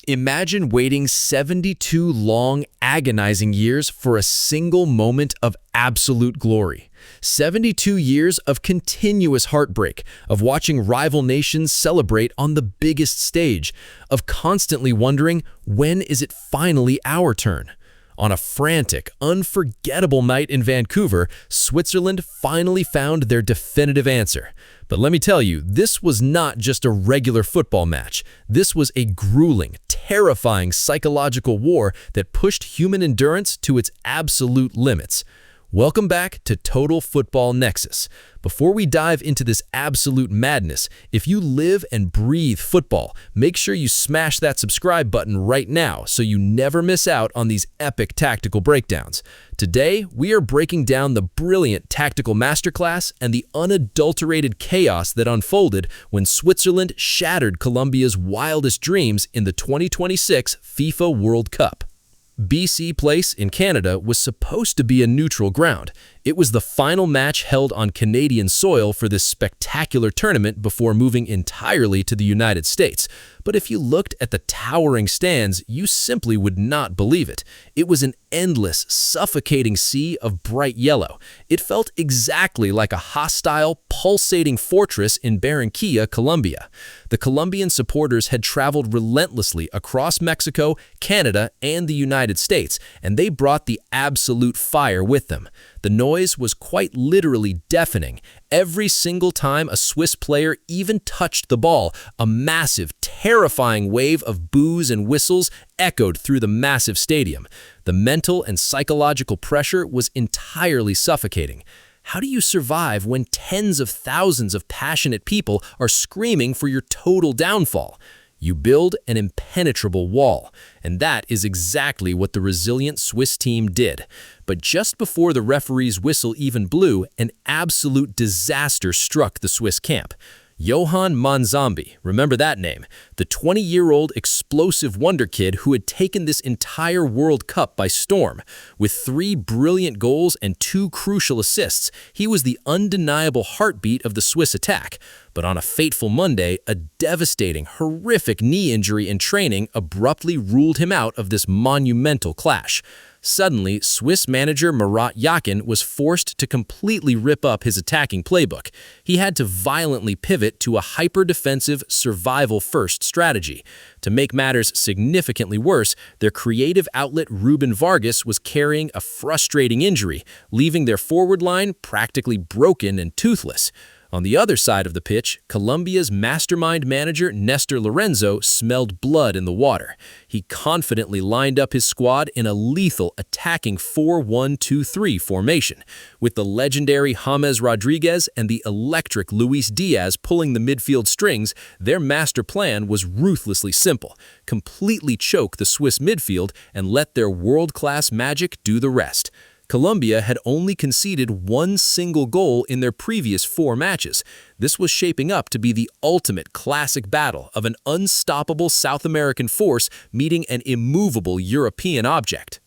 Imagine waiting 72 long, agonizing years for a single moment of absolute glory. 72 years of continuous heartbreak, of watching rival nations celebrate on the biggest stage, of constantly wondering, when is it finally our turn? On a frantic, unforgettable night in Vancouver, Switzerland finally found their definitive answer. But let me tell you, this was not just a regular football match. This was a grueling, terrifying psychological war that pushed human endurance to its absolute limits. Welcome back to Total Football Nexus. Before we dive into this absolute madness, if you live and breathe football, make sure you smash that subscribe button right now so you never miss out on these epic tactical breakdowns. Today, we are breaking down the brilliant tactical masterclass and the unadulterated chaos that unfolded when Switzerland shattered Colombia's wildest dreams in the 2026 FIFA World Cup. BC Place in Canada was supposed to be a neutral ground. It was the final match held on Canadian soil for this spectacular tournament before moving entirely to the United States. But if you looked at the towering stands, you simply would not believe it. It was an endless, suffocating sea of bright yellow. It felt exactly like a hostile, pulsating fortress in Barranquilla, Colombia. The Colombian supporters had traveled relentlessly across Mexico, Canada, and the United States, and they brought the absolute fire with them. The noise was quite literally deafening. Every single time a Swiss player even touched the ball, a massive, terrifying wave of boos and whistles echoed through the massive stadium. The mental and psychological pressure was entirely suffocating. How do you survive when tens of thousands of passionate people are screaming for your total downfall? You build an impenetrable wall, and that is exactly what the resilient Swiss team did. But just before the referee's whistle even blew, an absolute disaster struck the Swiss camp. Johan Manzambi, remember that name, the 20-year-old explosive wonder kid who had taken this entire World Cup by storm. With 3 brilliant goals and 2 crucial assists, he was the undeniable heartbeat of the Swiss attack. But on a fateful Monday, a devastating, horrific knee injury in training abruptly ruled him out of this monumental clash. Suddenly, Swiss manager Manuel Akanji was forced to completely rip up his attacking playbook. He had to violently pivot to a hyper-defensive, survival-first strategy. To make matters significantly worse, their creative outlet Ruben Vargas was carrying a frustrating injury, leaving their forward line practically broken and toothless. On the other side of the pitch, Colombia's mastermind manager Nestor Lorenzo smelled blood in the water. He confidently lined up his squad in a lethal attacking 4-1-2-3 formation. With the legendary James Rodriguez and the electric Luis Diaz pulling the midfield strings, their master plan was ruthlessly simple: completely choke the Swiss midfield and let their world-class magic do the rest. Colombia had only conceded 1 single goal in their previous 4 matches. This was shaping up to be the ultimate classic battle of an unstoppable South American force meeting an immovable European object.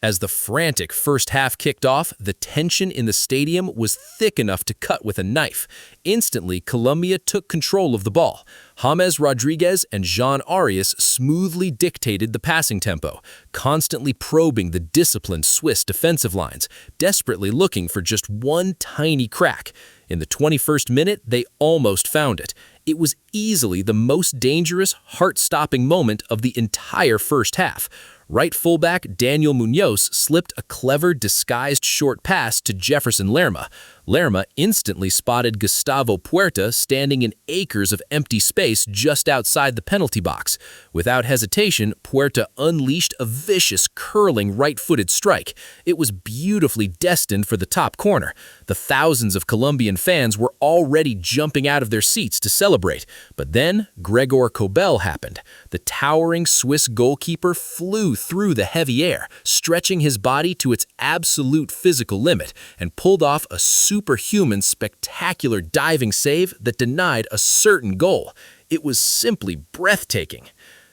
As the frantic first half kicked off, the tension in the stadium was thick enough to cut with a knife. Instantly, Colombia took control of the ball. James Rodriguez and Jean Arias smoothly dictated the passing tempo, constantly probing the disciplined Swiss defensive lines, desperately looking for just one tiny crack. In the 21st minute, they almost found it. It was easily the most dangerous, heart-stopping moment of the entire first half. Right fullback Daniel Munoz slipped a clever, disguised short pass to Jefferson Lerma. Lerma instantly spotted Gustavo Puerta standing in acres of empty space just outside the penalty box. Without hesitation, Puerta unleashed a vicious, curling right-footed strike. It was beautifully destined for the top corner. The thousands of Colombian fans were already jumping out of their seats to celebrate. But then, Gregor Kobel happened. The towering Swiss goalkeeper flew through the heavy air, stretching his body to its absolute physical limit, and pulled off a superhuman, spectacular diving save that denied a certain goal. It was simply breathtaking.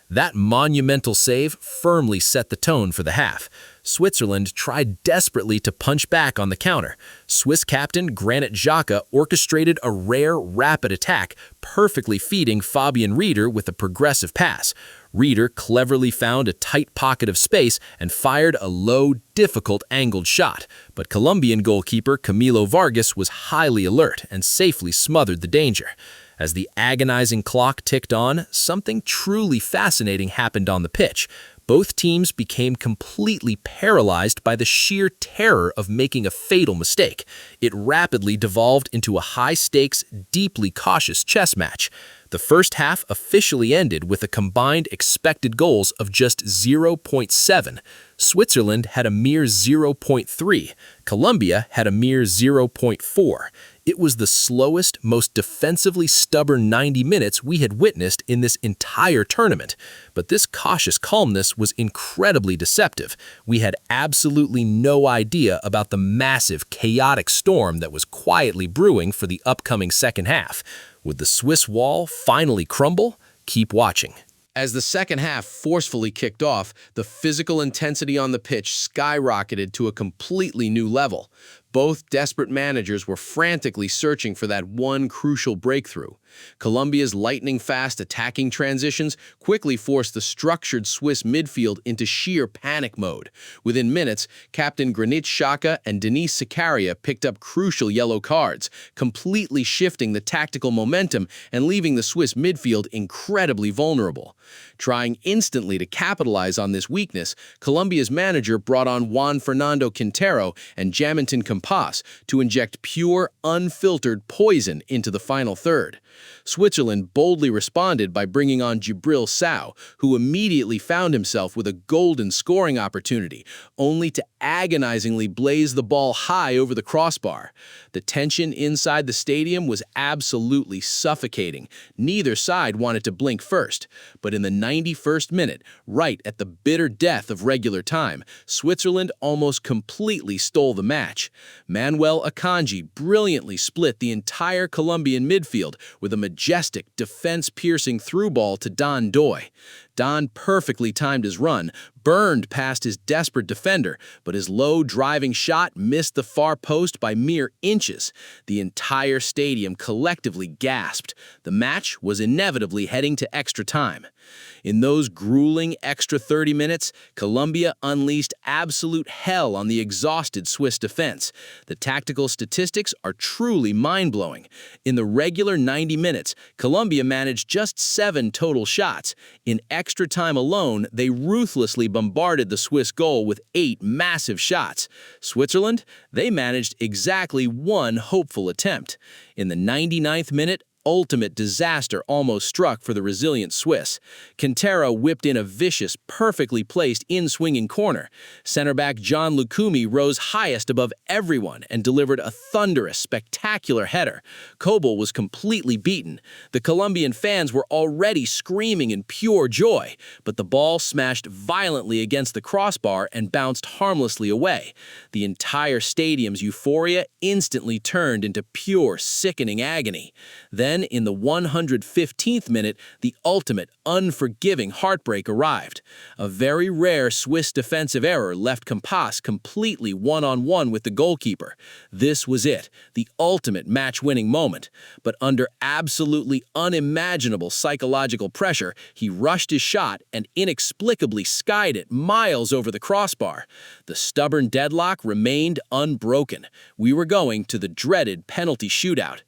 That monumental save firmly set the tone for the half. Switzerland tried desperately to punch back on the counter. Swiss captain Granit Xhaka orchestrated a rare, rapid attack, perfectly feeding Fabian Rieder with a progressive pass. Reeder cleverly found a tight pocket of space and fired a low, difficult angled shot, but Colombian goalkeeper Camilo Vargas was highly alert and safely smothered the danger. As the agonizing clock ticked on, something truly fascinating happened on the pitch. Both teams became completely paralyzed by the sheer terror of making a fatal mistake. It rapidly devolved into a high-stakes, deeply cautious chess match. The first half officially ended with a combined expected goals of just 0.7. Switzerland had a mere 0.3. Colombia had a mere 0.4. It was the slowest, most defensively stubborn 90 minutes we had witnessed in this entire tournament. But this cautious calmness was incredibly deceptive. We had absolutely no idea about the massive, chaotic storm that was quietly brewing for the upcoming second half. Would the Swiss wall finally crumble? Keep watching. As the second half forcefully kicked off, the physical intensity on the pitch skyrocketed to a completely new level. Both desperate managers were frantically searching for that one crucial breakthrough. Colombia's lightning-fast attacking transitions quickly forced the structured Swiss midfield into sheer panic mode. Within minutes, Captain Granit Xhaka and Denis Zakaria picked up crucial yellow cards, completely shifting the tactical momentum and leaving the Swiss midfield incredibly vulnerable. Trying instantly to capitalize on this weakness, Colombia's manager brought on Juan Fernando Quintero and Jaminton Campas to inject pure, unfiltered poison into the final third. Switzerland boldly responded by bringing on Djibril Sow, who immediately found himself with a golden scoring opportunity, only to agonizingly blaze the ball high over the crossbar. The tension inside the stadium was absolutely suffocating. Neither side wanted to blink first, but in the 91st minute, right at the bitter death of regular time, Switzerland almost completely stole the match. Manuel Akanji brilliantly split the entire Colombian midfield with a majestic, defense-piercing through ball to Don Doy. Don perfectly timed his run, burned past his desperate defender, but his low driving shot missed the far post by mere inches. The entire stadium collectively gasped. The match was inevitably heading to extra time. In those grueling extra 30 minutes, Colombia unleashed absolute hell on the exhausted Swiss defense. The tactical statistics are truly mind-blowing. In the regular 90 minutes, Colombia managed just 7 total shots. In extra time alone, they ruthlessly bombarded the Swiss goal with 8 massive shots. Switzerland, they managed exactly 1 hopeful attempt. In the 99th minute, ultimate disaster almost struck for the resilient Swiss. Quintero whipped in a vicious, perfectly placed in-swinging corner. Center-back John Lucumi rose highest above everyone and delivered a thunderous, spectacular header. Kobel was completely beaten. The Colombian fans were already screaming in pure joy, but the ball smashed violently against the crossbar and bounced harmlessly away. The entire stadium's euphoria instantly turned into pure, sickening agony. Then, in the 115th minute, the ultimate, unforgiving heartbreak arrived. A very rare Swiss defensive error left Campas completely one-on-one with the goalkeeper. This was it, the ultimate match-winning moment. But under absolutely unimaginable psychological pressure, he rushed his shot and inexplicably skied it miles over the crossbar. The stubborn deadlock remained unbroken. We were going to the dreaded penalty shootout.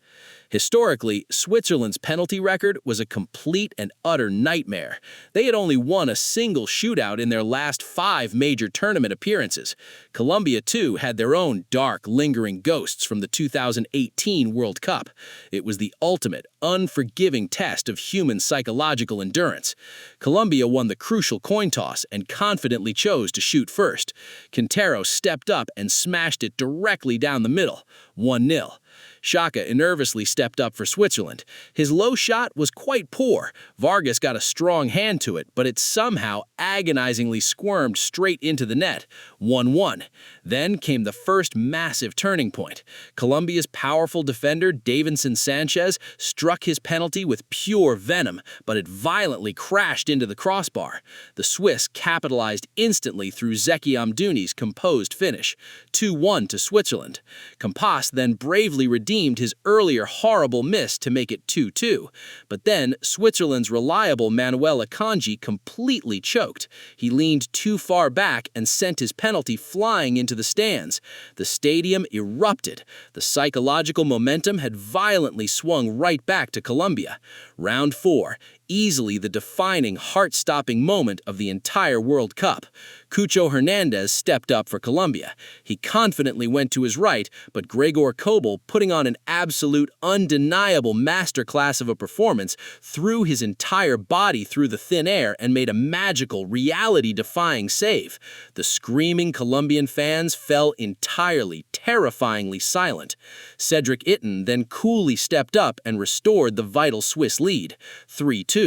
Historically, Switzerland's penalty record was a complete and utter nightmare. They had only won a single shootout in their last 5 major tournament appearances. Colombia, too, had their own dark, lingering ghosts from the 2018 World Cup. It was the ultimate, unforgiving test of human psychological endurance. Colombia won the crucial coin toss and confidently chose to shoot first. Quintero stepped up and smashed it directly down the middle, 1-0. Xhaka nervously stepped up for Switzerland. His low shot was quite poor. Vargas got a strong hand to it, but it somehow agonizingly squirmed straight into the net. 1-1. Then came the first massive turning point. Colombia's powerful defender, Davinson Sanchez, struck his penalty with pure venom, but it violently crashed into the crossbar. The Swiss capitalized instantly through Zeki Amdouni's composed finish. 2-1 to Switzerland. Campas then bravely effectively redeemed his earlier horrible miss to make it 2-2. But then, Switzerland's reliable Manuel Akanji completely choked. He leaned too far back and sent his penalty flying into the stands. The stadium erupted. The psychological momentum had violently swung right back to Colombia. Round 4, easily the defining, heart-stopping moment of the entire World Cup. Cucho Hernandez stepped up for Colombia. He confidently went to his right, but Gregor Kobel, putting on an absolute, undeniable masterclass of a performance, threw his entire body through the thin air and made a magical, reality-defying save. The screaming Colombian fans fell entirely, terrifyingly silent. Cedric Itten then coolly stepped up and restored the vital Swiss lead, 3-2.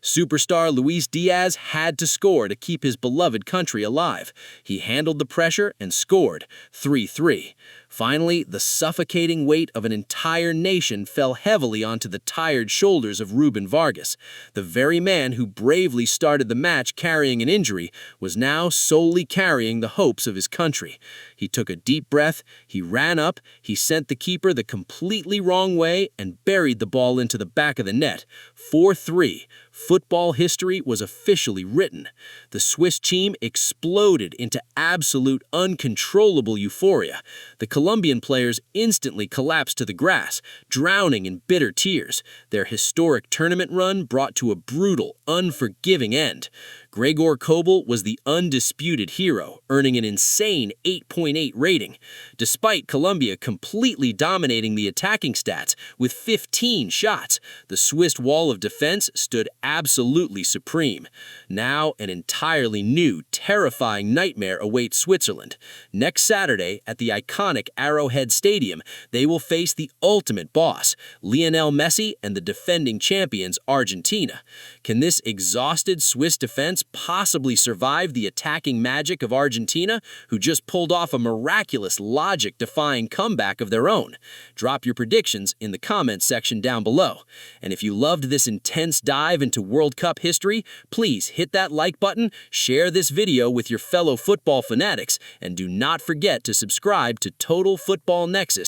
Superstar Luis Diaz had to score to keep his beloved country alive. He handled the pressure and scored, 3-3. Finally, the suffocating weight of an entire nation fell heavily onto the tired shoulders of Ruben Vargas. The very man who bravely started the match carrying an injury was now solely carrying the hopes of his country. He took a deep breath, he ran up, he sent the keeper the completely wrong way and buried the ball into the back of the net, 4-3. Football history was officially written. The Swiss team exploded into absolute uncontrollable euphoria. The Colombian players instantly collapsed to the grass, drowning in bitter tears. Their historic tournament run brought to a brutal, unforgiving end. Gregor Kobel was the undisputed hero, earning an insane 8.8 rating. Despite Colombia completely dominating the attacking stats with 15 shots, the Swiss wall of defense stood absolutely supreme. Now, an entirely new, terrifying nightmare awaits Switzerland. Next Saturday, at the iconic Arrowhead Stadium, they will face the ultimate boss, Lionel Messi and the defending champions, Argentina. Can this exhausted Swiss defense possibly survive the attacking magic of Argentina, who just pulled off a miraculous, logic-defying comeback of their own? Drop your predictions in the comments section down below. And if you loved this intense dive into World Cup history, please hit that like button, share this video with your fellow football fanatics, and do not forget to subscribe to Total Football Nexus